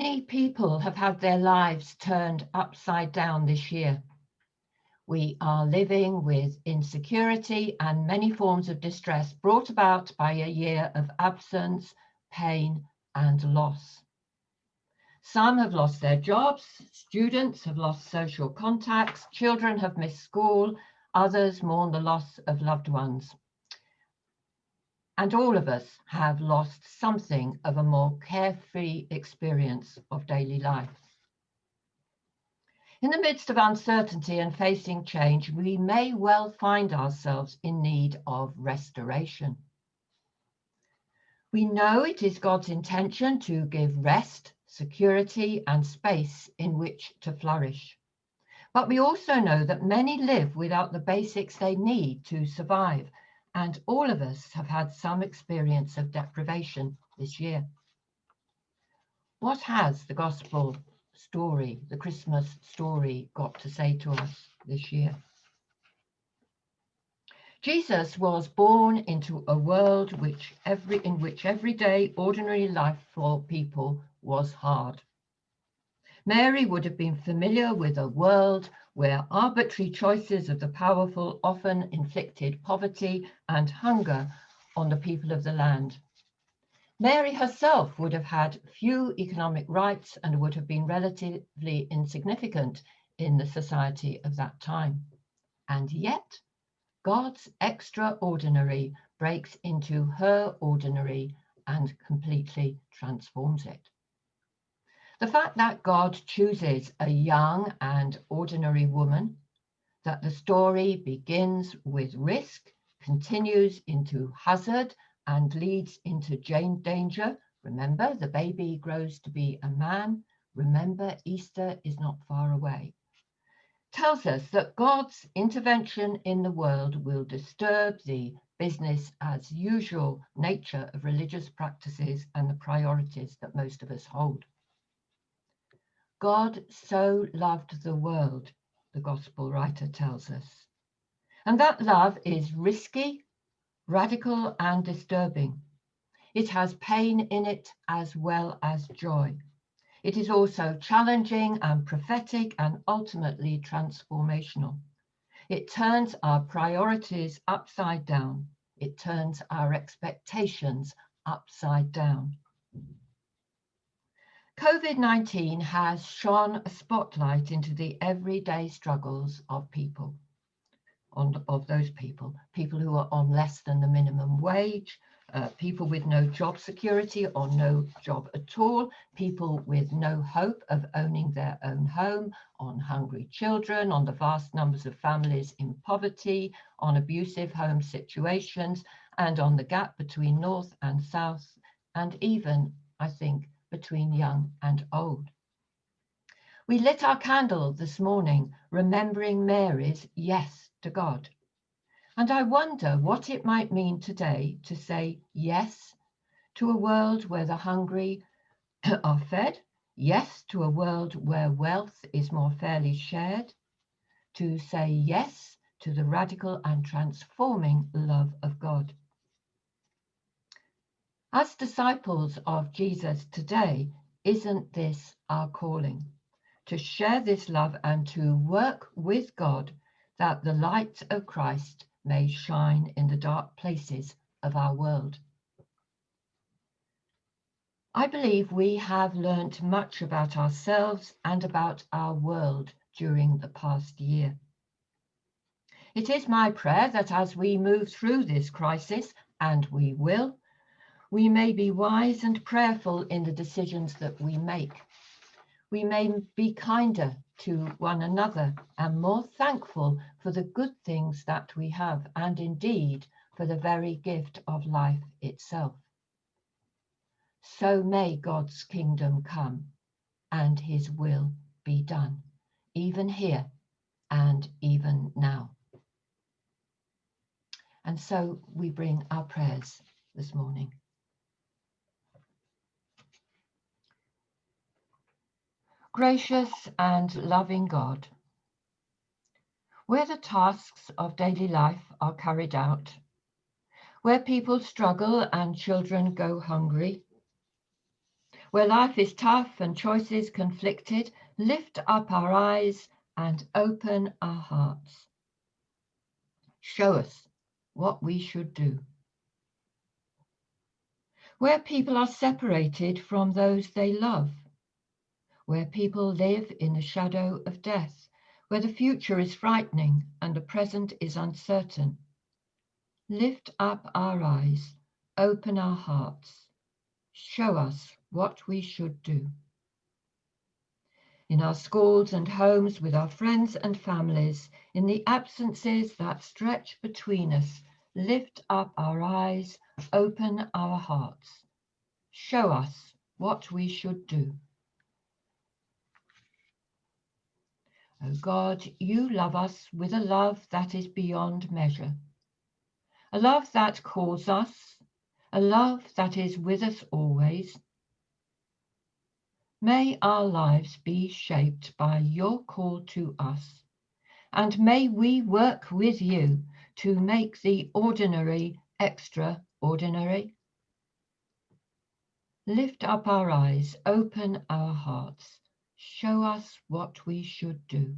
Many people have had their lives turned upside down this year. We are living with insecurity and many forms of distress brought about by a year of absence, pain, and loss. Some have lost their jobs, students have lost social contacts, children have missed school, others mourn the loss of loved ones. And all of us have lost something of a more carefree experience of daily life. In the midst of uncertainty and facing change, we may well find ourselves in need of restoration. We know it is God's intention to give rest, security, and space in which to flourish. But we also know that many live without the basics they need to survive, and all of us have had some experience of deprivation this year. What has the gospel story, the Christmas story, got to say to us this year? Jesus was born into a world in which everyday ordinary life for people was hard. Mary would have been familiar with a world where arbitrary choices of the powerful often inflicted poverty and hunger on the people of the land. Mary herself would have had few economic rights and would have been relatively insignificant in the society of that time. And yet, God's extraordinary breaks into her ordinary and completely transforms it. The fact that God chooses a young and ordinary woman, that the story begins with risk, continues into hazard, and leads into danger. Remember, the baby grows to be a man. Remember, Easter is not far away. Tells us that God's intervention in the world will disturb the business as usual nature of religious practices and the priorities that most of us hold. God so loved the world, the gospel writer tells us. And that love is risky, radical, and disturbing. It has pain in it as well as joy. It is also challenging and prophetic and ultimately transformational. It turns our priorities upside down. It turns our expectations upside down. COVID-19 has shone a spotlight into the everyday struggles of people, of those people who are on less than the minimum wage, people with no job security or no job at all, people with no hope of owning their own home, on hungry children, on the vast numbers of families in poverty, on abusive home situations, and on the gap between North and South, and even, I think, between young and old. We lit our candle this morning, remembering Mary's yes to God. And I wonder what it might mean today to say yes to a world where the hungry are fed, yes to a world where wealth is more fairly shared, to say yes to the radical and transforming love of God. As disciples of Jesus today, isn't this our calling? To share this love and to work with God that the light of Christ may shine in the dark places of our world. I believe we have learnt much about ourselves and about our world during the past year. It is my prayer that as we move through this crisis, and we will, we may be wise and prayerful in the decisions that we make. We may be kinder to one another and more thankful for the good things that we have, and indeed for the very gift of life itself. So may God's kingdom come and his will be done, even here and even now. And so we bring our prayers this morning. Gracious and loving God, where the tasks of daily life are carried out, where people struggle and children go hungry, Where life is tough and choices conflicted, lift up our eyes and open our hearts. Show us what we should do. Where people are separated from those they love, where people live in the shadow of death, where the future is frightening and the present is uncertain, lift up our eyes, open our hearts, show us what we should do. In our schools and homes, with our friends and families, in the absences that stretch between us, lift up our eyes, open our hearts, show us what we should do. O God, you love us with a love that is beyond measure, a love that calls us, a love that is with us always. May our lives be shaped by your call to us, and may we work with you to make the ordinary extraordinary. Lift up our eyes, open our hearts, show us what we should do.